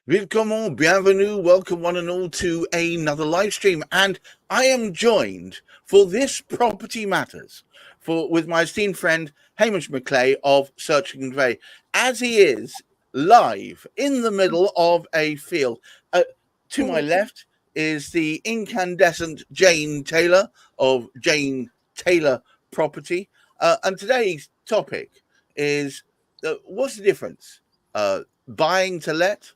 Willkommen, bienvenue, welcome one and all to another live stream. And I am joined for this Property Matters with my esteemed friend Hamish McLay of Search and Convey, as he is live in the middle of a field. To my left is the incandescent Jane Taylor of Jane Taylor Property. And today's topic is what's the difference? Buying to let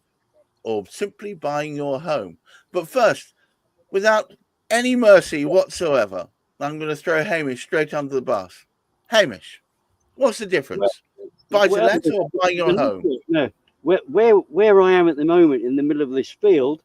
or simply buying your home. But first, without any mercy whatsoever, I'm going to throw Hamish straight under the bus. Hamish, what's the difference? Buy to let or buying your home? No, where I am at the moment in the middle of this field,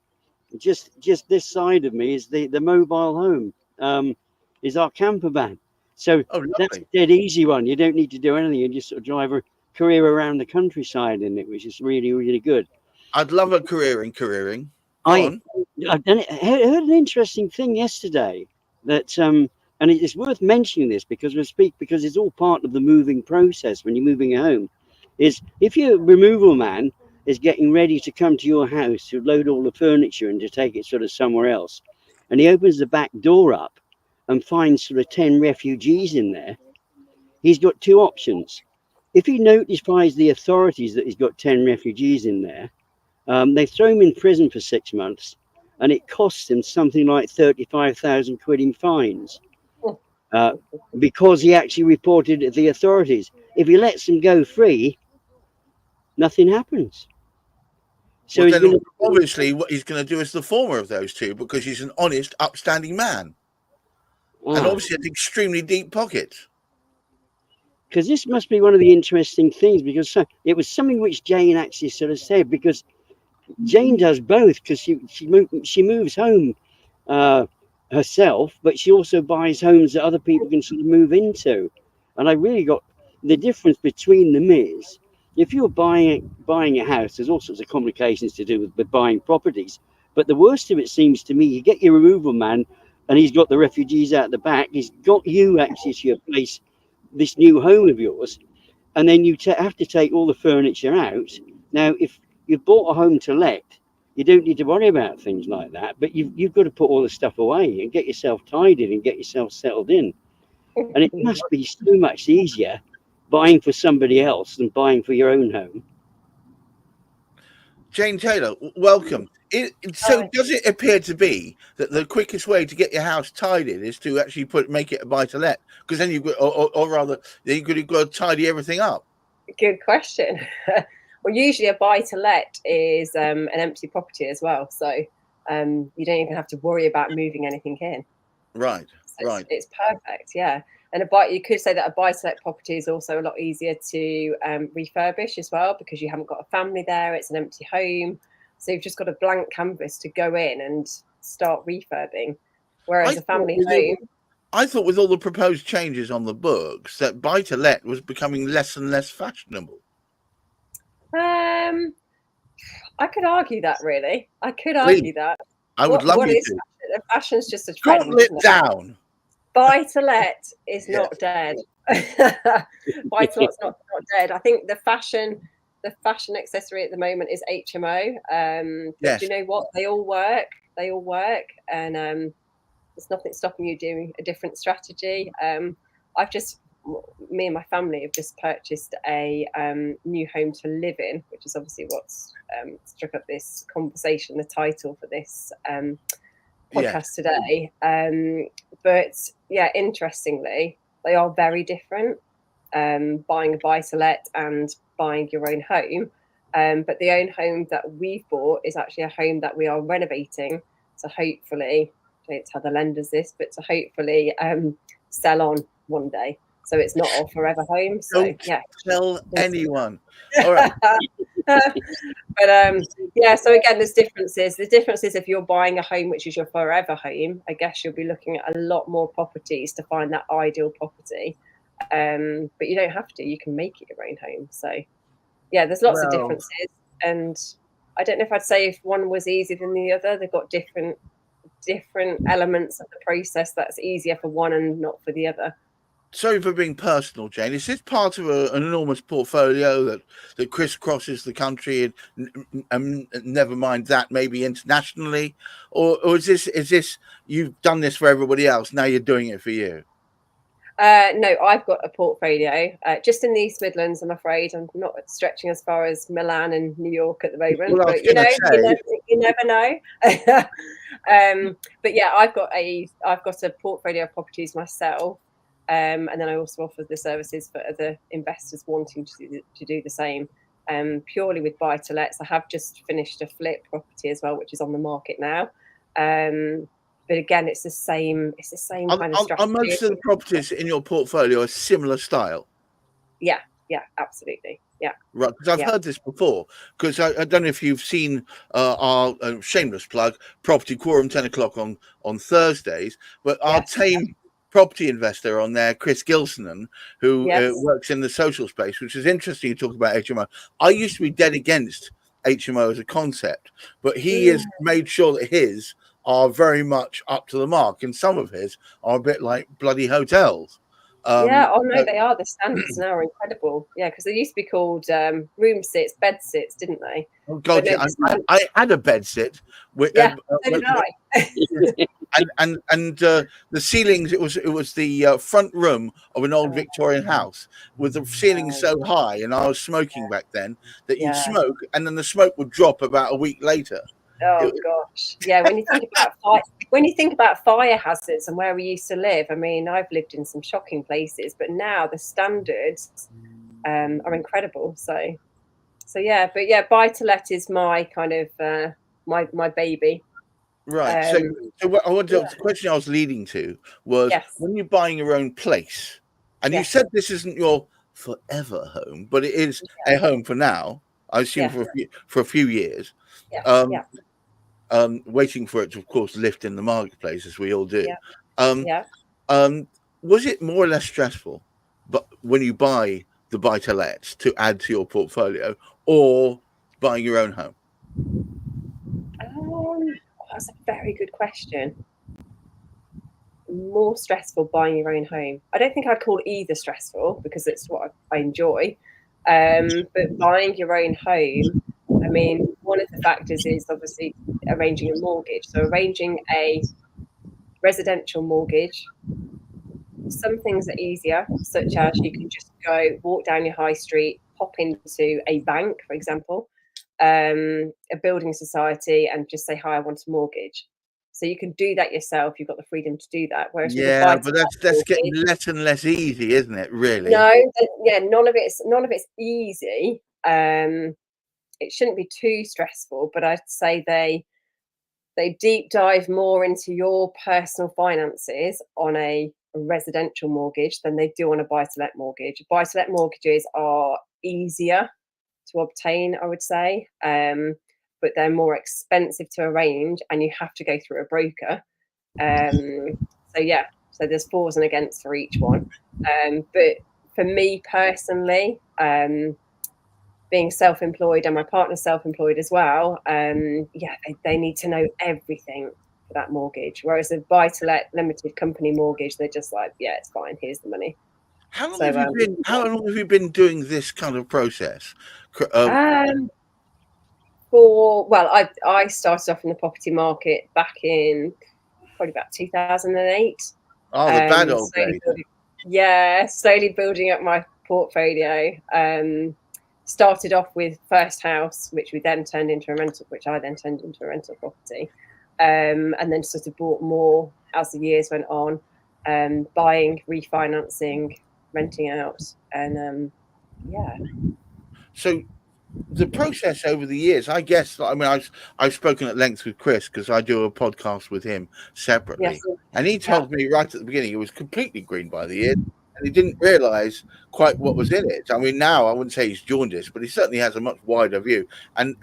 just this side of me is the mobile home, is our camper van. So that's a dead easy one. You don't need to do anything. You just sort of drive a career around the countryside in it, which is really, really good. I'd love a careering. I heard an interesting thing yesterday that and it's worth mentioning this because it's all part of the moving process when you're moving a home. Is if your removal man is getting ready to come to your house to load all the furniture and to take it sort of somewhere else, and he opens the back door up and finds sort of 10 refugees in there, he's got two options. If he notifies the authorities that he's got 10 refugees in there, they throw him in prison for 6 months, and it costs him something like 35,000 quid in fines because he actually reported it to the authorities. If he lets them go free, nothing happens. So well, obviously what he's going to do is the former of those two, because he's an honest, upstanding man. And obviously has extremely deep pockets. Because this must be one of the interesting things, because it was something which Jane actually sort of said, because Jane does both, because she moves home herself, but she also buys homes that other people can sort of move into. And I really got the difference between them is, if you're buying a house, there's all sorts of complications to do with buying properties. But the worst of it seems to me, you get your removal man, and he's got the refugees out the back. He's got you actually to your place, this new home of yours, and then you have to take all the furniture out. Now, if you've bought a home to let, you don't need to worry about things like that, but you've got to put all the stuff away and get yourself tidied and get yourself settled in. And it must be so much easier buying for somebody else than buying for your own home. Jane Taylor, welcome. So does it appear to be that the quickest way to get your house tidied is to actually make it a buy-to-let? Because then you've got, or rather, you've got to tidy everything up. Good question. Well, usually a buy-to-let is an empty property as well, so you don't even have to worry about moving anything in. Right, so right. It's perfect, yeah. And you could say that a buy-to-let property is also a lot easier to refurbish as well, because you haven't got a family there. It's an empty home. So you've just got a blank canvas to go in and start refurbing. Whereas a family home... I thought with all the proposed changes on the books that buy-to-let was becoming less and less fashionable. I could argue that, really. I could argue that. I would love you to. Fashion's just a trend. Drop it down. Buy-to-let is not dead. Buy-to-let's not dead. I think the fashion accessory at the moment is HMO. But do you know what? They all work, and there's nothing stopping you doing a different strategy. Me and my family have just purchased a new home to live in, which is obviously what's struck up this conversation, the title for this podcast today. But yeah, interestingly, they are very different. Buying a buy-to-let and buying your own home. But the own home that we've bought is actually a home that we are renovating to hopefully, I don't tell the lenders this, but to hopefully sell on one day. So it's not our forever home. So don't tell anyone. All right. But yeah, so again, there's differences. The difference is if you're buying a home which is your forever home, I guess you'll be looking at a lot more properties to find that ideal property. But you don't have to. You can make it your own home. So yeah, there's lots of differences. And I don't know if I'd say if one was easier than the other. They've got different elements of the process that's easier for one and not for the other. sorry for being personal, Jane. Is this part of an enormous portfolio that crisscrosses the country, and never mind that, maybe internationally, or is this you've done this for everybody else, now you're doing it for you? No, I've got a portfolio just in the East Midlands. I'm afraid I'm not stretching as far as Milan and New York at the moment, Well, but you never know. But yeah, I've got a portfolio of properties myself, and then I also offer the services for other investors wanting to do the same. Purely with buy-to-lets. I have just finished a flip property as well, which is on the market now. But again, it's the same kind of strategy. Are most of the properties in your portfolio a similar style? Yeah, absolutely. Yeah. Right, because I've heard this before. Because I don't know if you've seen our shameless plug, Property Quorum, 10 o'clock on Thursdays, but our tame property investor on there, Chris Gilsonan, who works in the social space, which is interesting. You talk about HMO. I used to be dead against HMO as a concept, but he has made sure that his are very much up to the mark, and some of his are a bit like bloody hotels. They are. The standards now are incredible. Yeah, because they used to be called room sits, bed sits, didn't they? Oh God, no, I had a bed sit. So did I. and the ceilings, it was the front room of an old Victorian house with the ceiling so high, and I was smoking back then, that you'd smoke and then the smoke would drop about a week later. Oh gosh, yeah. When you think about fire hazards and where we used to live, I mean, I've lived in some shocking places, but now the standards are incredible. So yeah, but yeah, buy-to-let is my kind of my baby. Right. So the question I was leading to was, when you're buying your own place, and you said this isn't your forever home, but it is a home for now. I assume for a few years. Waiting for it to, of course, lift in the marketplace, as we all do. Was it more or less stressful, but when you buy the buy-to-lets to add to your portfolio, or buying your own home? That's a very good question. More stressful buying your own home. I don't think I'd call either stressful, because it's what I enjoy. But buying your own home, I mean, one of the factors is obviously arranging a mortgage. So arranging a residential mortgage, some things are easier, such as you can just walk down your high street, pop into a bank, for example, a building society, and just say, hi, I want a mortgage. So you can do that yourself. You've got the freedom to do that. Whereas but that's getting less and less easy, isn't it? Really? No, none of it's easy. It shouldn't be too stressful, but I'd say they deep dive more into your personal finances on a residential mortgage than they do on a buy-to-let mortgage. Buy-to-let mortgages are easier to obtain, I would say, but they're more expensive to arrange, and you have to go through a broker. So there's fors and against for each one. But for me personally, being self-employed, and my partner's self-employed as well, they need to know everything for that mortgage. Whereas a buy-to-let limited company mortgage, they're just like, yeah, it's fine, here's the money. How long have you been doing this kind of process? I started off in the property market back in probably about 2008. Oh, the bad old days. Slowly building up my portfolio. Started off with first house, which I then turned into a rental property, and then sort of bought more as the years went on, buying, refinancing, renting out, and So the process over the years, I guess, I mean, I've spoken at length with Chris, because I do a podcast with him separately, and he told me right at the beginning it was completely green by the ears, and he didn't realise quite what was in it. I mean, now I wouldn't say he's jaundiced, but he certainly has a much wider view. And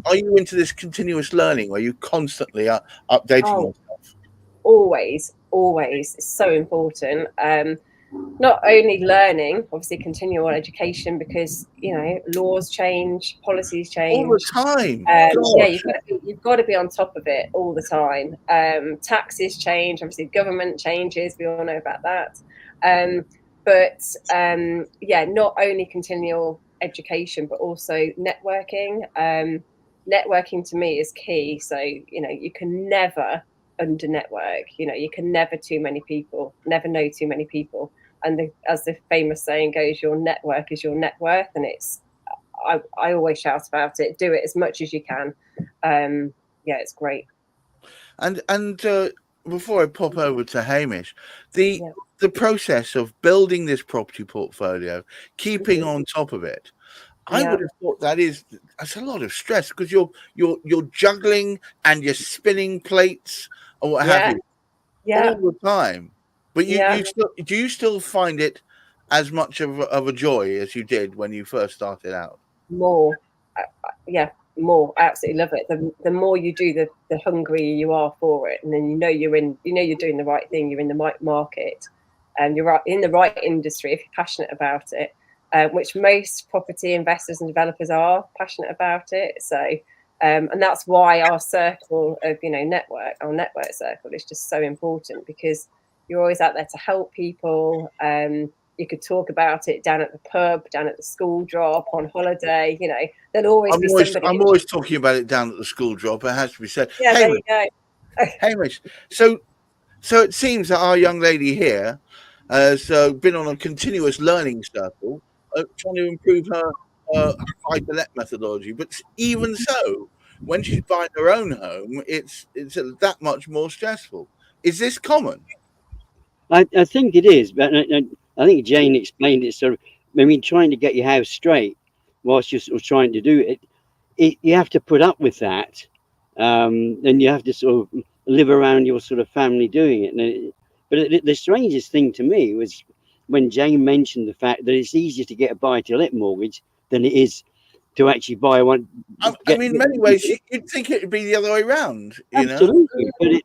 are you into this continuous learning? Are you constantly updating yourself? Always. It's so important. Not only learning, obviously continual education, because laws change, policies change all the time. You've got to be on top of it all the time. Taxes change, obviously government changes, we all know about that. Not only continual education, but also networking. Networking to me is key. So, you can never under network, you can never never know too many people. And as the famous saying goes, your network is your net worth. And I always shout about it. Do it as much as you can. It's great. And before I pop over to Hamish, the process of building this property portfolio, keeping on top of it, I would have thought that's a lot of stress, because you're juggling and you're spinning plates or what have you all the time. But do you still find it as much of a joy as you did when you first started out? More. More. I absolutely love it. The more you do, the hungrier you are for it, and then you're doing the right thing. You're in the right market, and you're in the right industry if you're passionate about it, which most property investors and developers are passionate about it. So, and that's why our circle of our network circle is just so important, because you're always out there to help people. You could talk about it down at the pub, down at the school drop, on holiday. There'll always be somebody. I'm always talking about it down at the school drop. It has to be said. Yeah, Hamish, there you go. Hamish, so it seems that our young lady here has been on a continuous learning circle, trying to improve her buy-to-let methodology. But even so, when she's buying her own home, it's that much more stressful. Is this common? I think it is, but I think Jane explained it sort of. I mean, trying to get your house straight whilst you're sort of trying to do it, you have to put up with that, and you have to sort of live around your sort of family doing it. But the strangest thing to me was when Jane mentioned the fact that it's easier to get a buy-to-let mortgage than it is to actually buy one. I mean, in many ways, you'd think it would be the other way around. Absolutely, but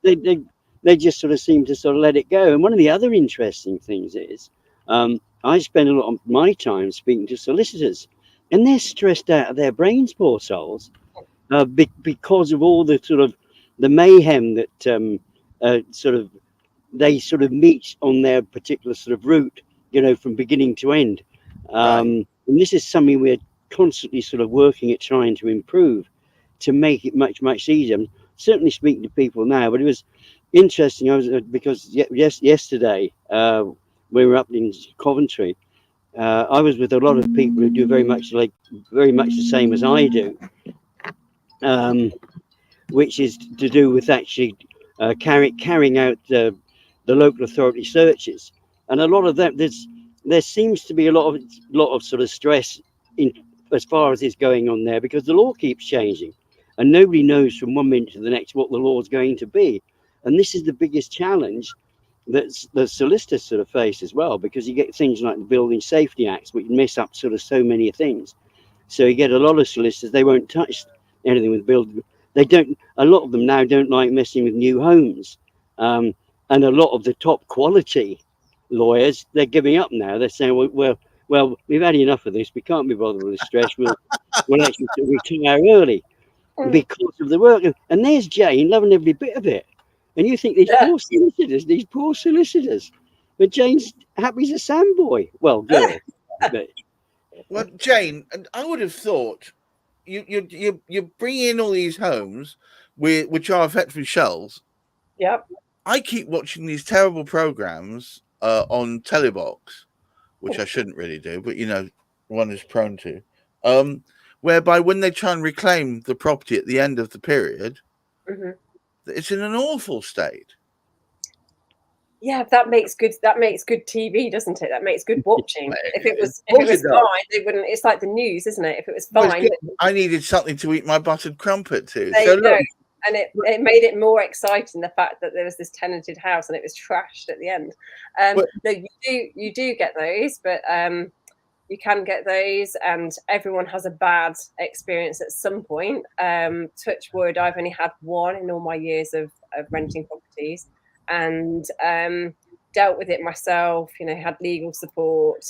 they just sort of seem to sort of let it go. And one of the other interesting things is, I spend a lot of my time speaking to solicitors, and they're stressed out of their brains, poor souls, because of all the sort of the mayhem that they sort of meet on their particular sort of route, from beginning to end. And this is something we're constantly sort of working at trying to improve, to make it much, much easier. I'm certainly speaking to people now, but it was interesting. Because yesterday we were up in Coventry. I was with a lot of people who do very much the same as I do, which is to do with actually carrying out the local authority searches, and a lot of that there seems to be a lot of sort of stress in as far as is going on there, because the law keeps changing, and nobody knows from one minute to the next what the law is going to be. And this is the biggest challenge that the solicitors sort of face as well, because you get things like the Building Safety Acts, which mess up sort of so many things. So you get a lot of solicitors, they won't touch anything with building. A lot of them now don't like messing with new homes. And a lot of the top quality lawyers, they're giving up now. They're saying, well, we've had enough of this. We can't be bothered with the stress. We'll actually retire early because of the work. And there's Jane loving every bit of it. And you think these poor solicitors. But Jane's happy as a sandboy. Well, girl. Well, Jane, I would have thought you bring in all these homes which are effectively shells. Yep. I keep watching these terrible programs on Telebox, which I shouldn't really do, but one is prone to, whereby when they try and reclaim the property at the end of the period, it's in an awful state. Yeah, that makes good TV, doesn't it? That makes good watching. If it was fine, they wouldn't. It's like the news, isn't it? If it was fine, I needed something to eat my buttered crumpet to. So look, and it made it more exciting, the fact that there was this tenanted house and it was trashed at the end. No, you do get those, but you can get those, and everyone has a bad experience at some point. Touch wood, I've only had one in all my years of renting properties, and dealt with it myself, had legal support.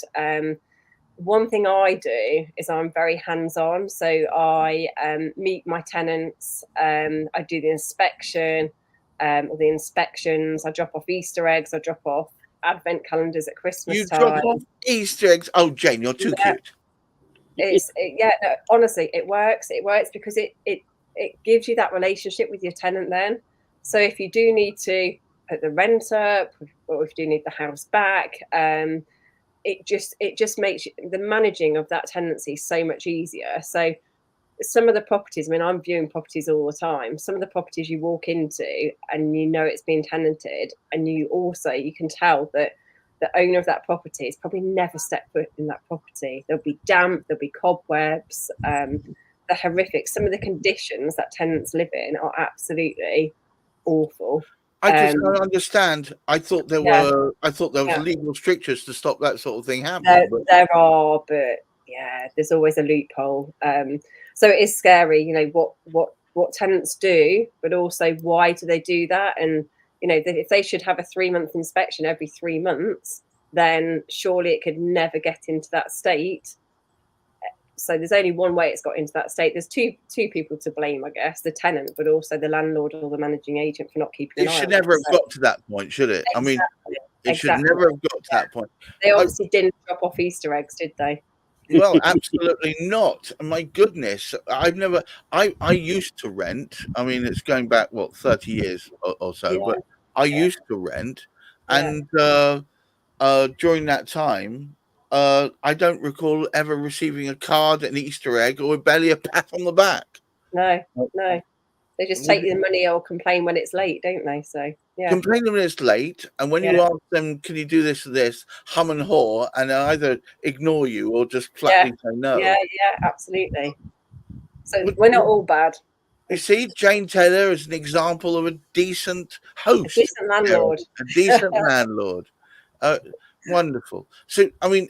One thing I do is I'm very hands-on, so I meet my tenants, I do the inspection, or the inspections, I drop off Easter eggs, I drop off advent calendars at Christmas You time. drop off Easter eggs. Oh, Jane, you're too cute. No, honestly, it works. It works because it gives you that relationship with your tenant then. So if you do need to put the rent up, or if you do need the house back, it just makes the managing of that tenancy so much easier. So some of the properties, I mean, I'm viewing properties all the time. Some of the properties you walk into and you know it's being tenanted, and you can tell that the owner of that property has probably never stepped foot in that property. There'll be damp, there'll be cobwebs, they're horrific. Some of the conditions that tenants live in are absolutely awful. I just don't understand. I thought there was legal strictures to stop that sort of thing happening. There are, but yeah, there's always a loophole. So it is scary, you know, what tenants do, but also why do they do that? And you know, if they should have a 3-month inspection every 3 months, then surely it could never get into that state. So there's only one way it's got into that state. There's two people to blame, I guess, the tenant, but also the landlord or the managing agent for not keeping an eye on it. It should never have got to that point, should it? Exactly. I mean, it should never have got to that point. They obviously didn't drop off Easter eggs, did they? Well, absolutely not. My goodness, I used to rent. I mean, it's going back, 30 years or so, but I used to rent. And during that time, I don't recall ever receiving a card, an Easter egg, or barely a pat on the back. No. They just take the money or complain when it's late, don't they? So complain when it's late, and when you ask them, "Can you do this or this?" hum and haw, and they either ignore you or just flatly say no. Yeah, absolutely. So we're not all bad. You see, Jane Taylor is an example of a decent host, a decent landlord, a decent landlord. Wonderful. So, I mean,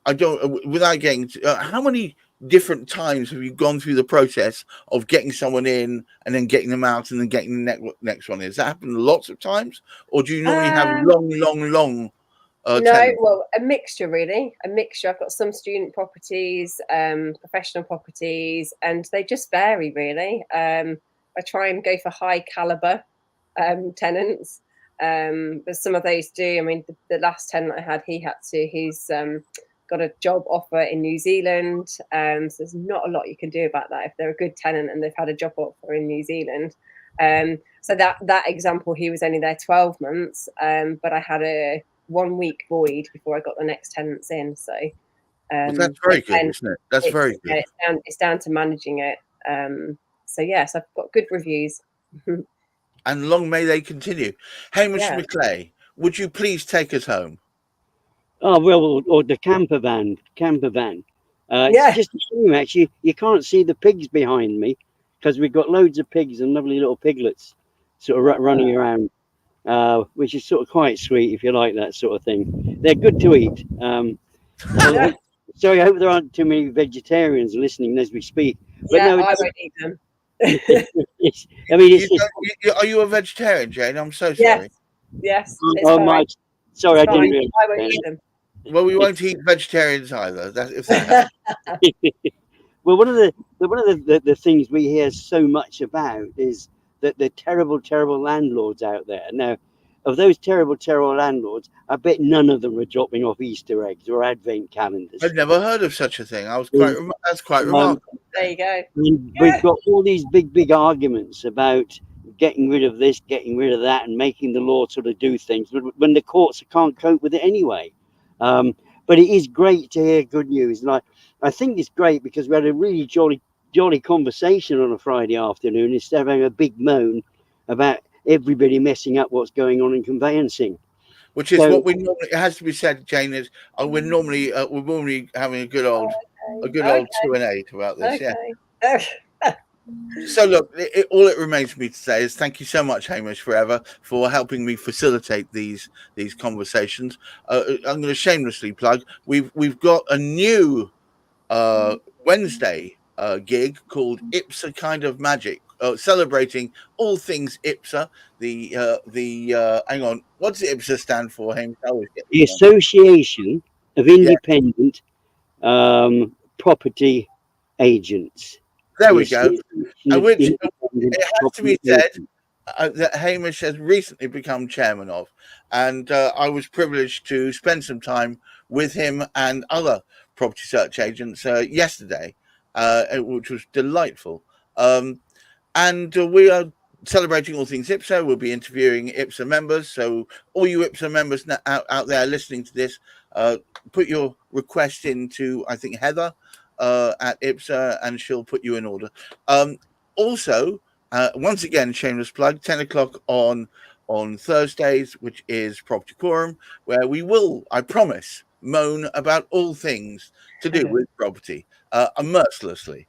I don't. Without getting, how many different times have you gone through the process of getting someone in and then getting them out and then getting the next one in? Does that happen lots of times, or do you normally have long no, tenants? well, a mixture really. A mixture. I've got some student properties, professional properties, and they just vary really. I try and go for high caliber tenants, but some of those do. I mean, the last tenant I had, he's got a job offer in New Zealand, so there's not a lot you can do about that if they're a good tenant and they've had a job offer in New Zealand. So that example, he was only there 12 months, but I had a 1 week void before I got the next tenants in. So that's very good, isn't it? That's very good. It's down to managing it. So yes, I've got good reviews. And long may they continue. Hamish McLay, would you please take us home? Oh, well, or the camper van. It's just a shame, actually. You can't see the pigs behind me because we've got loads of pigs and lovely little piglets sort of running around, which is sort of quite sweet if you like that sort of thing. They're good to eat. Sorry, I hope there aren't too many vegetarians listening as we speak. But I won't eat them. I mean, are you a vegetarian, Jane? I'm so sorry. Yes. Sorry, I didn't really. I won't eat them. Well, we won't eat vegetarians either. Well, one of the things we hear so much about is that the terrible landlords out there. Now, of those terrible landlords, I bet none of them are dropping off Easter eggs or advent calendars. I've never heard of such a thing. That's quite remarkable. There you go. We've got all these big arguments about getting rid of this, getting rid of that, and making the law sort of do things when the courts can't cope with it anyway. But it is great to hear good news. And I think it's great because we had a really jolly conversation on a Friday afternoon instead of having a big moan about everybody messing up what's going on in conveyancing. Which is what we normally, it has to be said, Jane, is we're normally having a good old 2-8 about this. Okay. So look, all it remains for me to say is thank you so much, Hamish, forever, for helping me facilitate these conversations. I'm going to shamelessly plug. We've got a new Wednesday gig called Ipsa Kind of Magic, celebrating all things Ipsa. Hang on, what does Ipsa stand for, Hamish? The Association of Independent Property Agents. There we go. And which it has to be said, that Hamish has recently become chairman of, and I was privileged to spend some time with him and other property search agents yesterday, which was delightful. And we are celebrating all things IPSO. We'll be interviewing IPSO members. So all you IPSO members out there listening to this, put your request into, I think, Heather at IPSO, and she'll put you in order. Also, once again, shameless plug, 10 o'clock on Thursdays, which is Property Quorum, where we will, I promise, moan about all things to do with property, mercilessly.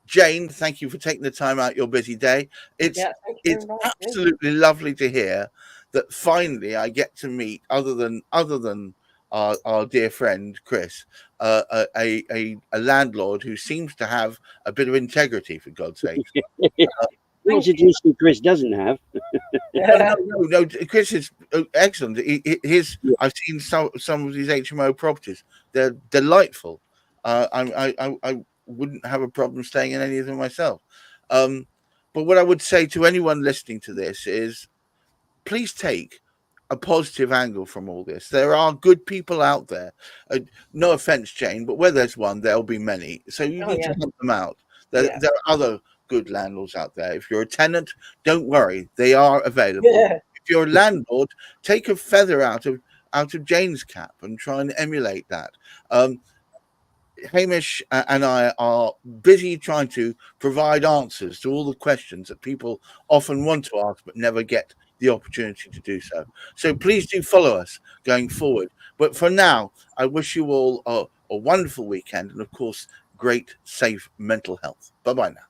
Jane, thank you for taking the time out your busy day. It's absolutely lovely to hear that finally I get to meet, other than our dear friend Chris, a landlord who seems to have a bit of integrity, for God's sake. Introducing Chris doesn't have. No. Chris is excellent. I've seen some of his HMO properties. They're delightful. I wouldn't have a problem staying in any of them myself. But what I would say to anyone listening to this is, please take a positive angle from all this. There are good people out there. No offense, Jane, but where there's one, there'll be many. So you need to help them out. There are other good landlords out there. If you're a tenant, don't worry, they are available. If you're a landlord, take a feather out of Jane's cap and try and emulate that. Hamish and I are busy trying to provide answers to all the questions that people often want to ask but never get the opportunity to do so. So please do follow us going forward. But for now, I wish you all a wonderful weekend and, of course, great, safe mental health. Bye-bye now.